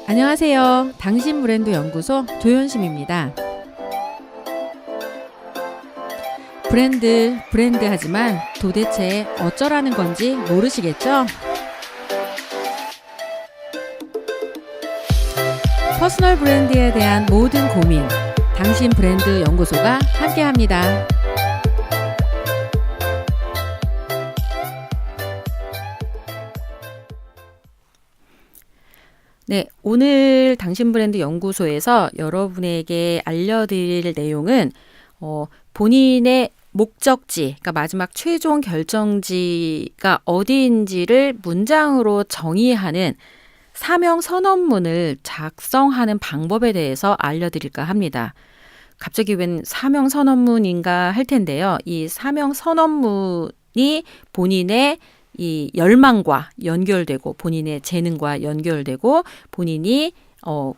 안녕하세요. 당신 브랜드 연구소 조연심입니다. 브랜드 하지만 도대체 어쩌라는 건지 모르시겠죠? 퍼스널 브랜드에 대한 모든 고민, 당신 브랜드 연구소가 함께합니다. 네, 오늘 당신 브랜드 연구소에서 여러분에게 알려드릴 내용은 본인의 목적지, 그러니까 마지막 최종 결정지가 어디인지를 문장으로 정의하는 사명 선언문을 작성하는 방법에 대해서 알려드릴까 합니다. 갑자기 웬 사명 선언문인가 할 텐데요. 이 사명 선언문이 본인의 이 열망과 연결되고 본인의 재능과 연결되고 본인이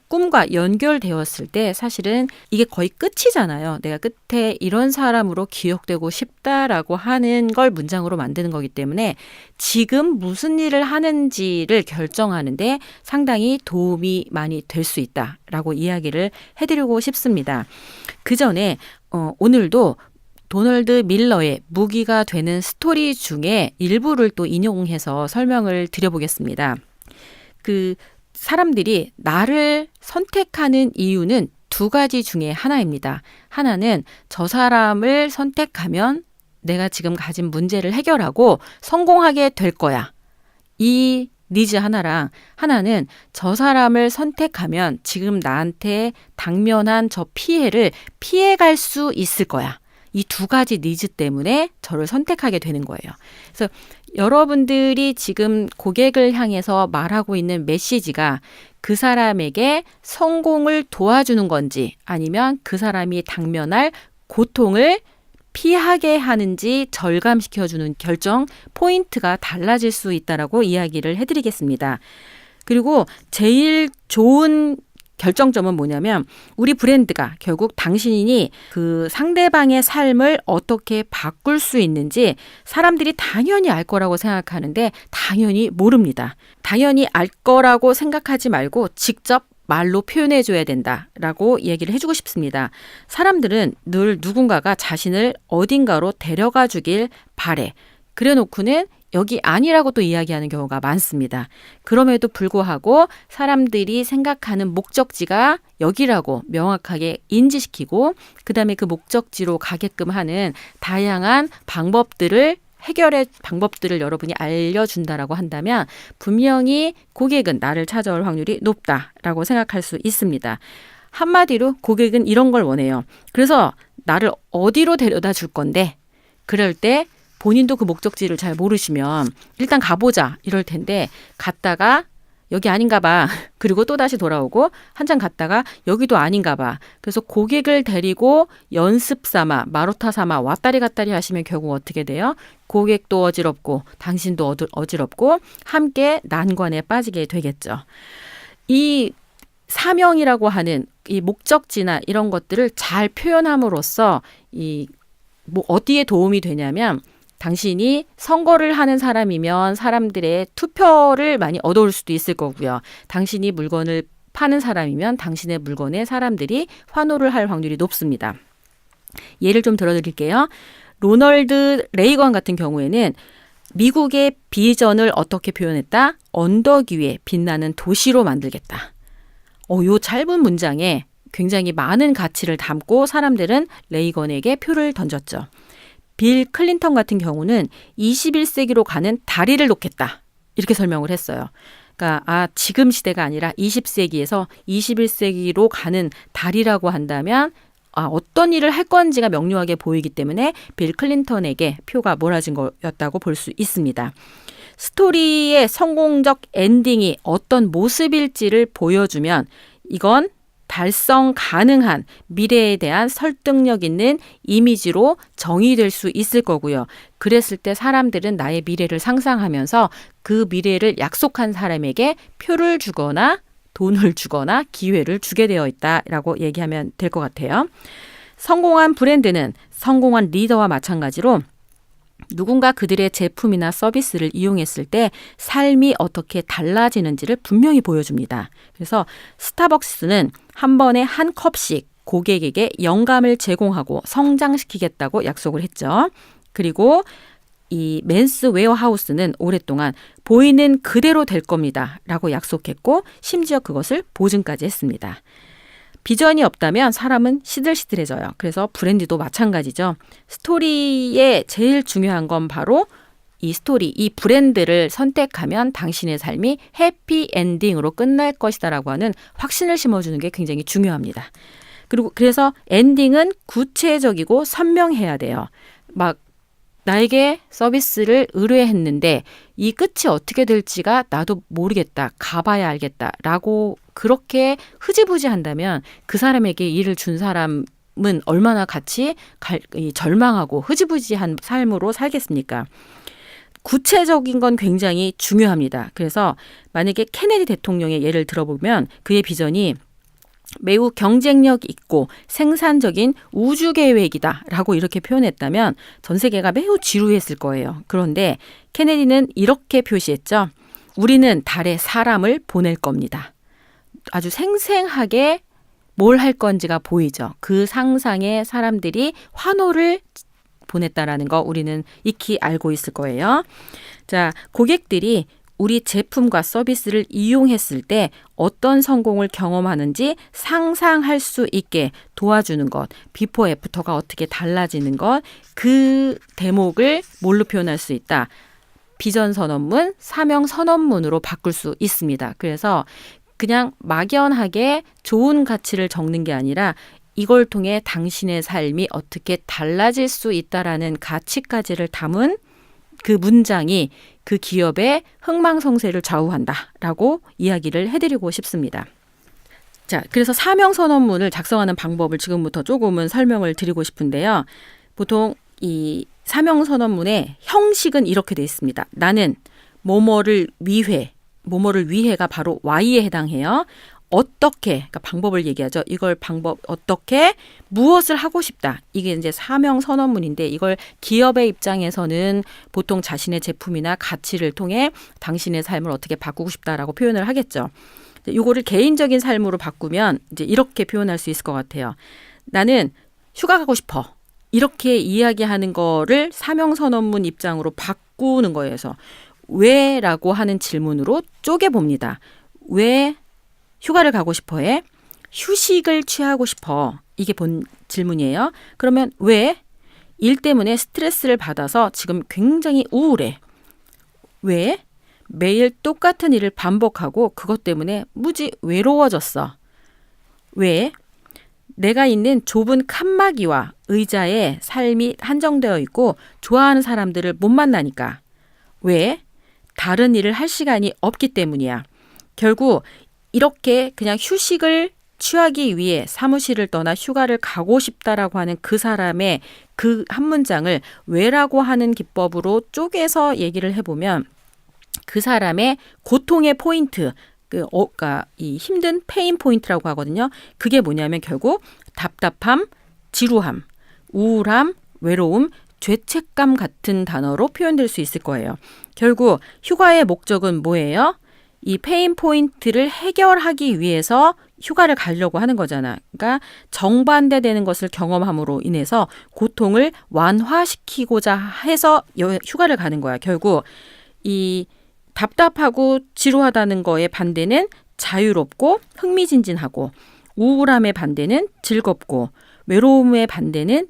꿈과 연결되었을 때 사실은 이게 거의 끝이잖아요. 내가 끝에 이런 사람으로 기억되고 싶다라고 하는 걸 문장으로 만드는 거기 때문에 지금 무슨 일을 하는지를 결정하는데 상당히 도움이 많이 될 수 있다라고 이야기를 해드리고 싶습니다. 그 전에 오늘도 도널드 밀러의 무기가 되는 스토리 중에 일부를 또 인용해서 설명을 드려보겠습니다. 사람들이 나를 선택하는 이유는 두 가지 중에 하나입니다. 하나는 저 사람을 선택하면 내가 지금 가진 문제를 해결하고 성공하게 될 거야. 이 니즈 하나랑 하나는 저 사람을 선택하면 지금 나한테 당면한 저 피해를 피해갈 수 있을 거야. 이 두 가지 니즈 때문에 저를 선택하게 되는 거예요. 그래서 여러분들이 지금 고객을 향해서 말하고 있는 메시지가 그 사람에게 성공을 도와주는 건지 아니면 그 사람이 당면할 고통을 피하게 하는지 절감시켜주는 결정 포인트가 달라질 수 있다라고 이야기를 해드리겠습니다. 그리고 제일 좋은 결정점은 뭐냐면 우리 브랜드가 결국 당신이 그 상대방의 삶을 어떻게 바꿀 수 있는지 사람들이 당연히 알 거라고 생각하는데 당연히 모릅니다. 당연히 알 거라고 생각하지 말고 직접 말로 표현해 줘야 된다라고 얘기를 해주고 싶습니다. 사람들은 늘 누군가가 자신을 어딘가로 데려가 주길 바래. 그래 놓고는 여기 아니라고 또 이야기하는 경우가 많습니다. 그럼에도 불구하고 사람들이 생각하는 목적지가 여기라고 명확하게 인지시키고 그다음에 그 목적지로 가게끔 하는 다양한 해결의 방법들을 여러분이 알려준다라고 한다면 분명히 고객은 나를 찾아올 확률이 높다라고 생각할 수 있습니다. 한마디로 고객은 이런 걸 원해요. 그래서 나를 어디로 데려다 줄 건데 그럴 때 본인도 그 목적지를 잘 모르시면 일단 가보자 이럴 텐데 갔다가 여기 아닌가 봐. 그리고 또 다시 돌아오고 한참 갔다가 여기도 아닌가 봐. 그래서 고객을 데리고 연습 삼아 마루타 삼아 왔다리 갔다리 하시면 결국 어떻게 돼요? 고객도 어지럽고 당신도 어지럽고 함께 난관에 빠지게 되겠죠. 이 사명이라고 하는 이 목적지나 이런 것들을 잘 표현함으로써 어디에 도움이 되냐면 당신이 선거를 하는 사람이면 사람들의 투표를 많이 얻어올 수도 있을 거고요. 당신이 물건을 파는 사람이면 당신의 물건에 사람들이 환호를 할 확률이 높습니다. 예를 좀 들어드릴게요. 로널드 레이건 같은 경우에는 미국의 비전을 어떻게 표현했다? 언덕 위에 빛나는 도시로 만들겠다. 요 짧은 문장에 굉장히 많은 가치를 담고 사람들은 레이건에게 표를 던졌죠. 빌 클린턴 같은 경우는 21세기로 가는 다리를 놓겠다. 이렇게 설명을 했어요. 그러니까 지금 시대가 아니라 20세기에서 21세기로 가는 다리라고 한다면 어떤 일을 할 건지가 명료하게 보이기 때문에 빌 클린턴에게 표가 몰아진 거였다고 볼 수 있습니다. 스토리의 성공적 엔딩이 어떤 모습일지를 보여주면 이건 달성 가능한 미래에 대한 설득력 있는 이미지로 정의될 수 있을 거고요. 그랬을 때 사람들은 나의 미래를 상상하면서 그 미래를 약속한 사람에게 표를 주거나 돈을 주거나 기회를 주게 되어 있다라고 얘기하면 될 것 같아요. 성공한 브랜드는 성공한 리더와 마찬가지로 누군가 그들의 제품이나 서비스를 이용했을 때 삶이 어떻게 달라지는지를 분명히 보여줍니다. 그래서 스타벅스는 한 번에 한 컵씩 고객에게 영감을 제공하고 성장시키겠다고 약속을 했죠. 그리고 이 맨스 웨어하우스는 오랫동안 보이는 그대로 될 겁니다 라고 약속했고 심지어 그것을 보증까지 했습니다. 비전이 없다면 사람은 시들시들해져요. 그래서 브랜드도 마찬가지죠. 스토리에 제일 중요한 건 바로 이 스토리, 이 브랜드를 선택하면 당신의 삶이 해피엔딩으로 끝날 것이다 라고 하는 확신을 심어주는 게 굉장히 중요합니다. 그리고 그래서 엔딩은 구체적이고 선명해야 돼요. 막 나에게 서비스를 의뢰했는데 이 끝이 어떻게 될지가 나도 모르겠다. 가봐야 알겠다. 라고 그렇게 흐지부지 한다면 그 사람에게 일을 준 사람은 얼마나 같이 절망하고 흐지부지한 삶으로 살겠습니까? 구체적인 건 굉장히 중요합니다. 그래서 만약에 케네디 대통령의 예를 들어보면 그의 비전이 매우 경쟁력 있고 생산적인 우주 계획이다 라고 이렇게 표현했다면 전 세계가 매우 지루했을 거예요. 그런데 케네디는 이렇게 표시했죠. 우리는 달에 사람을 보낼 겁니다. 아주 생생하게 뭘 할 건지가 보이죠. 그 상상에 사람들이 환호를 보냈다라는 거 우리는 익히 알고 있을 거예요. 자, 고객들이 우리 제품과 서비스를 이용했을 때 어떤 성공을 경험하는지 상상할 수 있게 도와주는 것, 비포 애프터가 어떻게 달라지는 것, 그 대목을 뭘로 표현할 수 있다. 비전 선언문, 사명 선언문으로 바꿀 수 있습니다. 그래서 그냥 막연하게 좋은 가치를 적는 게 아니라 이걸 통해 당신의 삶이 어떻게 달라질 수 있다라는 가치까지를 담은 그 문장이 그 기업의 흥망성쇠를 좌우한다라고 이야기를 해드리고 싶습니다. 자, 그래서 사명선언문을 작성하는 방법을 지금부터 조금은 설명을 드리고 싶은데요. 보통 이 사명선언문의 형식은 이렇게 돼 있습니다. 나는 뭐뭐를 위해가 바로 Y에 해당해요. 어떻게, 그러니까 방법을 얘기하죠. 이걸 어떻게, 무엇을 하고 싶다. 이게 이제 사명 선언문인데 이걸 기업의 입장에서는 보통 자신의 제품이나 가치를 통해 당신의 삶을 어떻게 바꾸고 싶다라고 표현을 하겠죠. 이거를 개인적인 삶으로 바꾸면 이제 이렇게 표현할 수 있을 것 같아요. 나는 휴가 가고 싶어. 이렇게 이야기하는 거를 사명 선언문 입장으로 바꾸는 거예요. 그래서 왜라고 하는 질문으로 쪼개봅니다. 왜 휴가를 가고 싶어 해? 휴식을 취하고 싶어. 이게 본 질문이에요. 그러면 왜? 일 때문에 스트레스를 받아서 지금 굉장히 우울해. 왜? 매일 똑같은 일을 반복하고 그것 때문에 무지 외로워졌어. 왜? 내가 있는 좁은 칸막이와 의자에 삶이 한정되어 있고 좋아하는 사람들을 못 만나니까. 왜? 다른 일을 할 시간이 없기 때문이야. 결국 이렇게 그냥 휴식을 취하기 위해 사무실을 떠나 휴가를 가고 싶다라고 하는 그 사람의 그 한 문장을 왜라고 하는 기법으로 쪼개서 얘기를 해보면 그 사람의 고통의 포인트, 그러니까 이 힘든 페인 포인트라고 하거든요. 그게 뭐냐면 결국 답답함, 지루함, 우울함, 외로움, 죄책감 같은 단어로 표현될 수 있을 거예요. 결국 휴가의 목적은 뭐예요? 이 페인 포인트를 해결하기 위해서 휴가를 가려고 하는 거잖아. 그러니까 정반대되는 것을 경험함으로 인해서 고통을 완화시키고자 해서 휴가를 가는 거야. 결국 이 답답하고 지루하다는 거의 반대는 자유롭고 흥미진진하고, 우울함의 반대는 즐겁고, 외로움의 반대는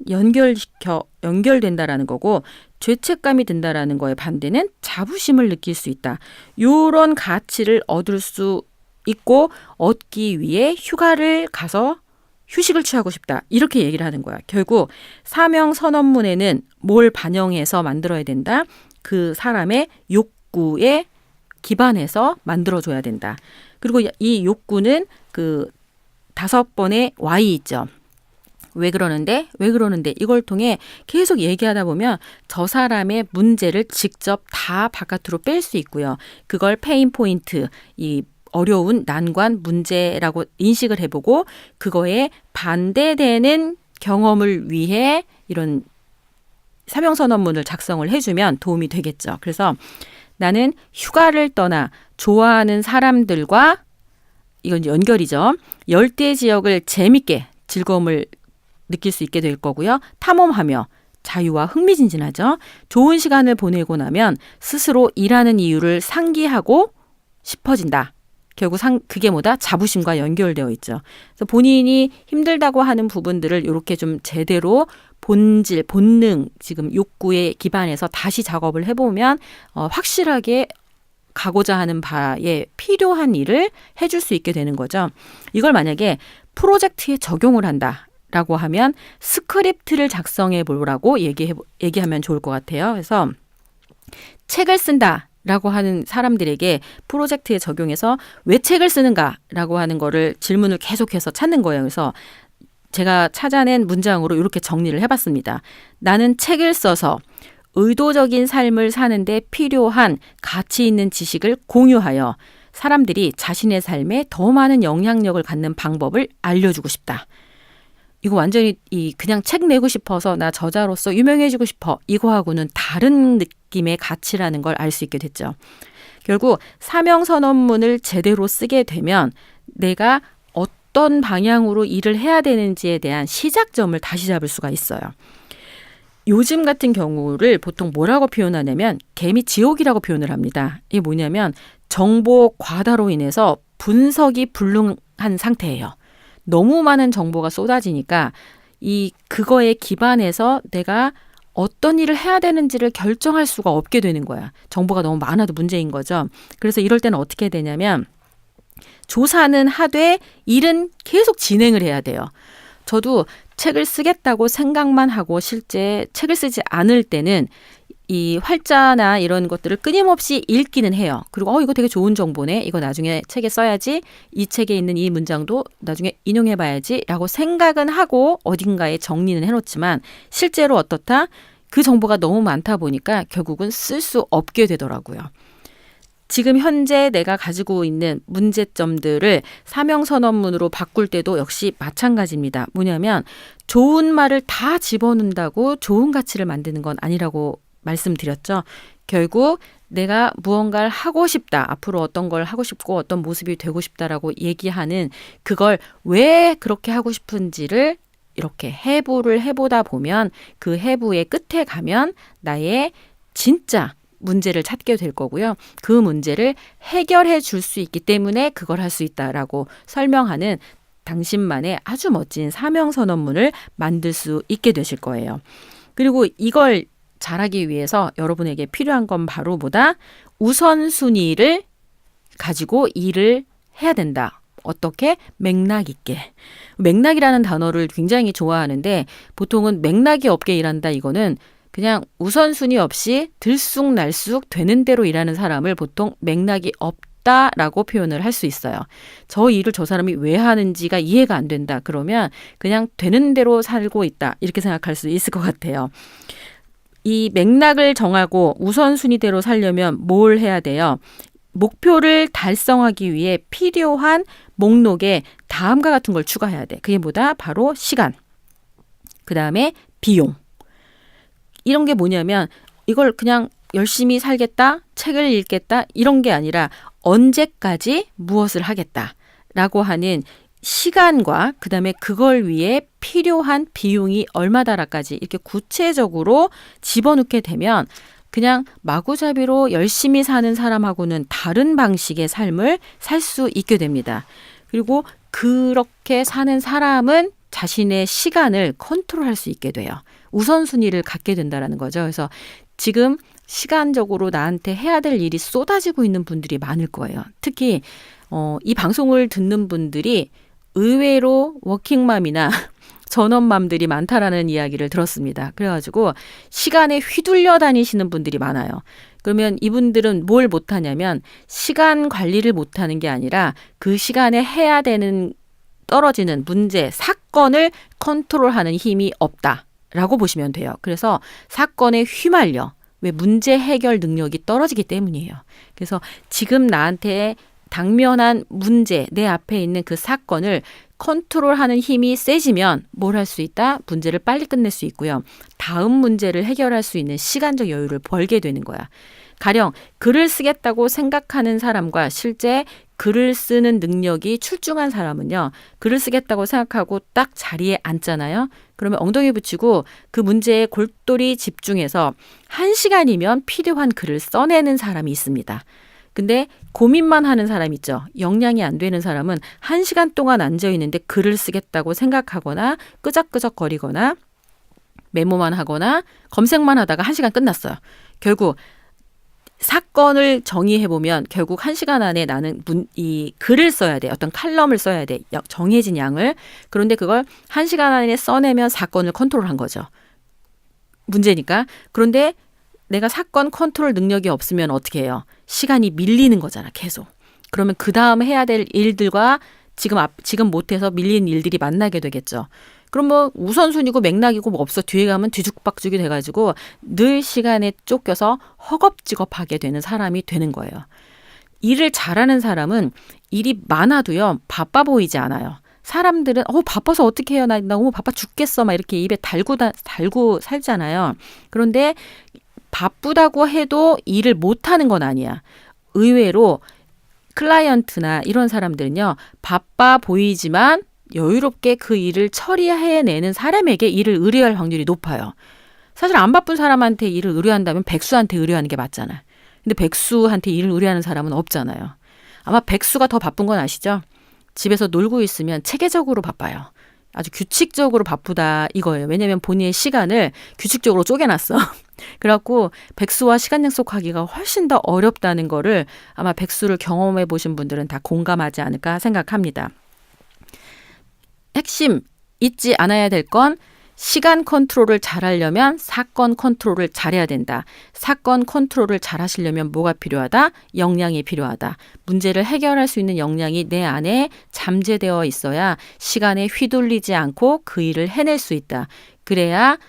연결된다라는 거고, 죄책감이 든다라는 거의 반대는 자부심을 느낄 수 있다. 이런 가치를 얻을 수 있고 얻기 위해 휴가를 가서 휴식을 취하고 싶다. 이렇게 얘기를 하는 거야. 결국 사명 선언문에는 뭘 반영해서 만들어야 된다. 그 사람의 욕구에 기반해서 만들어줘야 된다. 그리고 이 욕구는 그 5번의 Y 있죠. 왜 그러는데 이걸 통해 계속 얘기하다 보면 저 사람의 문제를 직접 다 바깥으로 뺄 수 있고요. 그걸 페인 포인트, 이 어려운 난관, 문제라고 인식을 해보고 그거에 반대되는 경험을 위해 이런 사명선언문을 작성을 해주면 도움이 되겠죠. 그래서 나는 휴가를 떠나 좋아하는 사람들과 이건 연결이죠. 열대 지역을 재밌게 즐거움을 느낄 수 있게 될 거고요. 탐험하며 자유와 흥미진진하죠. 좋은 시간을 보내고 나면 스스로 일하는 이유를 상기하고 싶어진다. 결국 그게 뭐다? 자부심과 연결되어 있죠. 그래서 본인이 힘들다고 하는 부분들을 이렇게 좀 제대로 본질, 본능, 지금 욕구에 기반해서 다시 작업을 해보면 확실하게 가고자 하는 바에 필요한 일을 해줄 수 있게 되는 거죠. 이걸 만약에 프로젝트에 적용을 한다라고 하면 스크립트를 작성해 보라고 얘기하면 좋을 것 같아요. 그래서 책을 쓴다라고 하는 사람들에게 프로젝트에 적용해서 왜 책을 쓰는가라고 하는 거를 질문을 계속해서 찾는 거예요. 그래서 제가 찾아낸 문장으로 이렇게 정리를 해봤습니다. 나는 책을 써서 의도적인 삶을 사는데 필요한 가치 있는 지식을 공유하여 사람들이 자신의 삶에 더 많은 영향력을 갖는 방법을 알려주고 싶다. 이거 완전히 그냥 책 내고 싶어서 나 저자로서 유명해지고 싶어. 이거하고는 다른 느낌의 가치라는 걸 알 수 있게 됐죠. 결국 사명선언문을 제대로 쓰게 되면 내가 어떤 방향으로 일을 해야 되는지에 대한 시작점을 다시 잡을 수가 있어요. 요즘 같은 경우를 보통 뭐라고 표현하냐면 개미 지옥이라고 표현을 합니다. 이게 뭐냐면 정보 과다로 인해서 분석이 불능한 상태예요. 너무 많은 정보가 쏟아지니까 그거에 기반해서 내가 어떤 일을 해야 되는지를 결정할 수가 없게 되는 거야. 정보가 너무 많아도 문제인 거죠. 그래서 이럴 때는 어떻게 되냐면 조사는 하되 일은 계속 진행을 해야 돼요. 저도 책을 쓰겠다고 생각만 하고 실제 책을 쓰지 않을 때는 이 활자나 이런 것들을 끊임없이 읽기는 해요. 그리고 이거 되게 좋은 정보네. 이거 나중에 책에 써야지. 이 책에 있는 이 문장도 나중에 인용해봐야지 라고 생각은 하고 어딘가에 정리는 해놓지만 실제로 어떻다? 그 정보가 너무 많다 보니까 결국은 쓸 수 없게 되더라고요. 지금 현재 내가 가지고 있는 문제점들을 사명선언문으로 바꿀 때도 역시 마찬가지입니다. 뭐냐면 좋은 말을 다 집어넣는다고 좋은 가치를 만드는 건 아니라고 말씀드렸죠. 결국 내가 무언가를 하고 싶다. 앞으로 어떤 걸 하고 싶고 어떤 모습이 되고 싶다라고 얘기하는 그걸 왜 그렇게 하고 싶은지를 이렇게 해부를 해보다 보면 그 해부의 끝에 가면 나의 진짜 문제를 찾게 될 거고요. 그 문제를 해결해 줄 수 있기 때문에 그걸 할 수 있다라고 설명하는 당신만의 아주 멋진 사명선언문을 만들 수 있게 되실 거예요. 그리고 이걸 잘하기 위해서 여러분에게 필요한 건 바로 뭐다? 우선순위를 가지고 일을 해야 된다. 어떻게? 맥락 있게. 맥락이라는 단어를 굉장히 좋아하는데 보통은 맥락이 없게 일한다 이거는 그냥 우선순위 없이 들쑥날쑥 되는 대로 일하는 사람을 보통 맥락이 없다라고 표현을 할 수 있어요. 저 일을 저 사람이 왜 하는지가 이해가 안 된다. 그러면 그냥 되는 대로 살고 있다. 이렇게 생각할 수 있을 것 같아요. 이 맥락을 정하고 우선순위대로 살려면 뭘 해야 돼요? 목표를 달성하기 위해 필요한 목록에 다음과 같은 걸 추가해야 돼. 그게 뭐다? 바로 시간. 그 다음에 비용. 이런 게 뭐냐면 이걸 그냥 열심히 살겠다, 책을 읽겠다 이런 게 아니라 언제까지 무엇을 하겠다라고 하는 시간과 그다음에 그걸 위해 필요한 비용이 얼마다라까지 이렇게 구체적으로 집어넣게 되면 그냥 마구잡이로 열심히 사는 사람하고는 다른 방식의 삶을 살 수 있게 됩니다. 그리고 그렇게 사는 사람은 자신의 시간을 컨트롤할 수 있게 돼요. 우선순위를 갖게 된다는 거죠. 그래서 지금 시간적으로 나한테 해야 될 일이 쏟아지고 있는 분들이 많을 거예요. 특히 이 방송을 듣는 분들이 의외로 워킹맘이나 전업맘들이 많다라는 이야기를 들었습니다. 그래가지고 시간에 휘둘려 다니시는 분들이 많아요. 그러면 이분들은 뭘 못하냐면 시간 관리를 못하는 게 아니라 그 시간에 해야 되는 떨어지는 문제, 사건을 컨트롤하는 힘이 없다라고 보시면 돼요. 그래서 사건에 휘말려. 왜 문제 해결 능력이 떨어지기 때문이에요. 그래서 지금 나한테 당면한 문제, 내 앞에 있는 그 사건을 컨트롤하는 힘이 세지면 뭘 할 수 있다? 문제를 빨리 끝낼 수 있고요. 다음 문제를 해결할 수 있는 시간적 여유를 벌게 되는 거야. 가령 글을 쓰겠다고 생각하는 사람과 실제 글을 쓰는 능력이 출중한 사람은요. 글을 쓰겠다고 생각하고 딱 자리에 앉잖아요. 그러면 엉덩이 붙이고 그 문제에 골똘히 집중해서 1시간이면 필요한 글을 써내는 사람이 있습니다. 근데 고민만 하는 사람 있죠. 역량이 안 되는 사람은 1시간 동안 앉아있는데 글을 쓰겠다고 생각하거나 끄적끄적거리거나 메모만 하거나 검색만 하다가 1시간 끝났어요. 결국 사건을 정의해보면 결국 1시간 안에 나는 이 글을 써야 돼. 어떤 칼럼을 써야 돼. 정해진 양을. 그런데 그걸 1시간 안에 써내면 사건을 컨트롤한 거죠. 문제니까. 그런데 내가 사건 컨트롤 능력이 없으면 어떻게 해요? 시간이 밀리는 거잖아. 계속. 그러면 그 다음 해야 될 일들과 지금 못해서 밀린 일들이 만나게 되겠죠. 그럼 뭐 우선순위고 맥락이고 뭐 없어. 뒤에 가면 뒤죽박죽이 돼가지고 늘 시간에 쫓겨서 허겁지겁하게 되는 사람이 되는 거예요. 일을 잘하는 사람은 일이 많아도요. 바빠 보이지 않아요. 사람들은 바빠서 어떻게 해요? 나 너무 바빠 죽겠어. 막 이렇게 입에 달고 살잖아요. 그런데 바쁘다고 해도 일을 못하는 건 아니야. 의외로 클라이언트나 이런 사람들은요. 바빠 보이지만 여유롭게 그 일을 처리해내는 사람에게 일을 의뢰할 확률이 높아요. 사실 안 바쁜 사람한테 일을 의뢰한다면 백수한테 의뢰하는 게 맞잖아요. 근데 백수한테 일을 의뢰하는 사람은 없잖아요. 아마 백수가 더 바쁜 건 아시죠? 집에서 놀고 있으면 체계적으로 바빠요. 아주 규칙적으로 바쁘다 이거예요. 왜냐하면 본인의 시간을 규칙적으로 쪼개놨어. 그래갖고 백수와 시간 약속하기가 훨씬 더 어렵다는 거를 아마 백수를 경험해 보신 분들은 다 공감하지 않을까 생각합니다. 핵심 잊지 않아야 될 건 시간 컨트롤을 잘하려면 사건 컨트롤을 잘해야 된다. 사건 컨트롤을 잘하시려면 뭐가 필요하다? 역량이 필요하다. 문제를 해결할 수 있는 역량이 내 안에 잠재되어 있어야 시간에 휘둘리지 않고 그 일을 해낼 수 있다. 그래야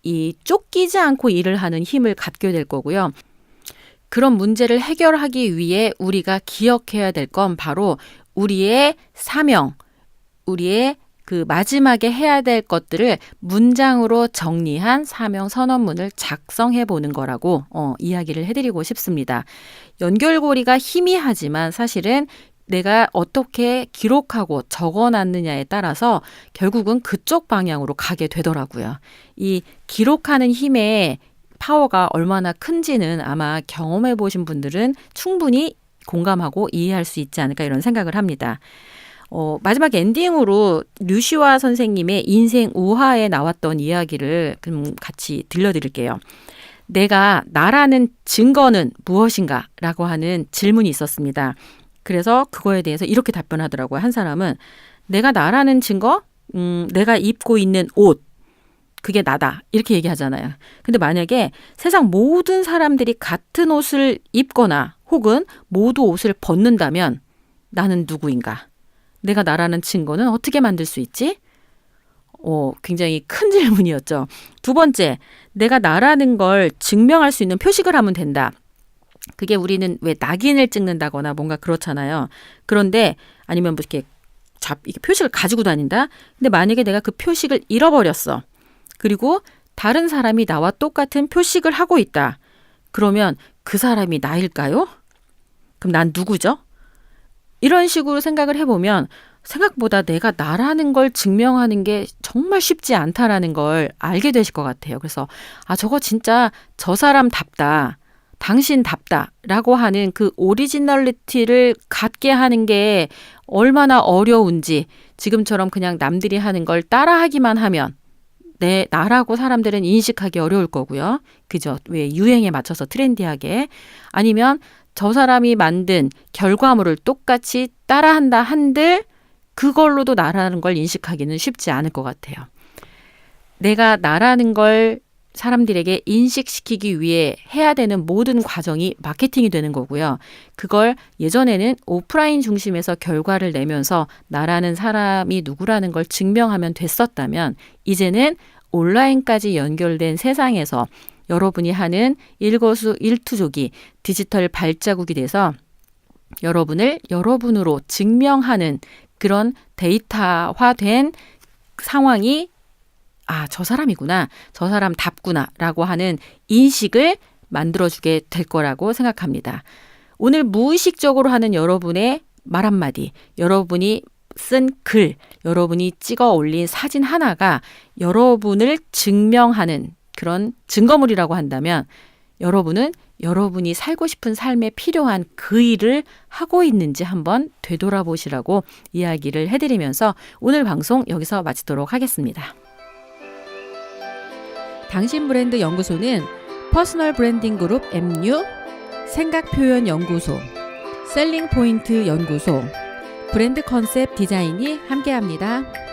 이 쫓기지 않고 일을 하는 힘을 갖게 될 거고요. 그런 문제를 해결하기 위해 우리가 기억해야 될 건 바로 우리의 사명, 우리의 그 마지막에 해야 될 것들을 문장으로 정리한 사명 선언문을 작성해 보는 거라고 이야기를 해드리고 싶습니다. 연결고리가 희미하지만 사실은 내가 어떻게 기록하고 적어놨느냐에 따라서 결국은 그쪽 방향으로 가게 되더라고요. 이 기록하는 힘의 파워가 얼마나 큰지는 아마 경험해 보신 분들은 충분히 공감하고 이해할 수 있지 않을까 이런 생각을 합니다. 마지막 엔딩으로 류시화 선생님의 인생 우화에 나왔던 이야기를 그럼 같이 들려드릴게요. 내가 나라는 증거는 무엇인가? 라고 하는 질문이 있었습니다. 그래서 그거에 대해서 이렇게 답변하더라고요. 한 사람은 내가 나라는 증거? 내가 입고 있는 옷. 그게 나다. 이렇게 얘기하잖아요. 근데 만약에 세상 모든 사람들이 같은 옷을 입거나 혹은 모두 옷을 벗는다면 나는 누구인가? 내가 나라는 증거는 어떻게 만들 수 있지? 굉장히 큰 질문이었죠. 두 번째, 내가 나라는 걸 증명할 수 있는 표식을 하면 된다. 그게 우리는 왜 낙인을 찍는다거나 뭔가 그렇잖아요. 그런데 아니면 뭐 이렇게 표식을 가지고 다닌다. 근데 만약에 내가 그 표식을 잃어버렸어. 그리고 다른 사람이 나와 똑같은 표식을 하고 있다. 그러면 그 사람이 나일까요? 그럼 난 누구죠? 이런 식으로 생각을 해보면 생각보다 내가 나라는 걸 증명하는 게 정말 쉽지 않다라는 걸 알게 되실 것 같아요. 그래서 저거 진짜 저 사람답다. 당신답다 라고 하는 그 오리지널리티를 갖게 하는 게 얼마나 어려운지 지금처럼 그냥 남들이 하는 걸 따라하기만 하면 나라고 사람들은 인식하기 어려울 거고요. 그죠? 왜 유행에 맞춰서 트렌디하게 아니면 저 사람이 만든 결과물을 똑같이 따라한다 한들 그걸로도 나라는 걸 인식하기는 쉽지 않을 것 같아요. 내가 나라는 걸 사람들에게 인식시키기 위해 해야 되는 모든 과정이 마케팅이 되는 거고요. 그걸 예전에는 오프라인 중심에서 결과를 내면서 나라는 사람이 누구라는 걸 증명하면 됐었다면 이제는 온라인까지 연결된 세상에서 여러분이 하는 일거수일투족이 디지털 발자국이 돼서 여러분을 여러분으로 증명하는 그런 데이터화된 상황이 저 사람이구나, 저 사람답구나 라고 하는 인식을 만들어주게 될 거라고 생각합니다. 오늘 무의식적으로 하는 여러분의 말 한마디, 여러분이 쓴 글, 여러분이 찍어 올린 사진 하나가 여러분을 증명하는 그런 증거물이라고 한다면 여러분은 여러분이 살고 싶은 삶에 필요한 그 일을 하고 있는지 한번 되돌아보시라고 이야기를 해드리면서 오늘 방송 여기서 마치도록 하겠습니다. 당신 브랜드 연구소는 퍼스널 브랜딩 그룹 MU, 생각표현연구소, 셀링포인트 연구소, 브랜드 컨셉 디자인이 함께합니다.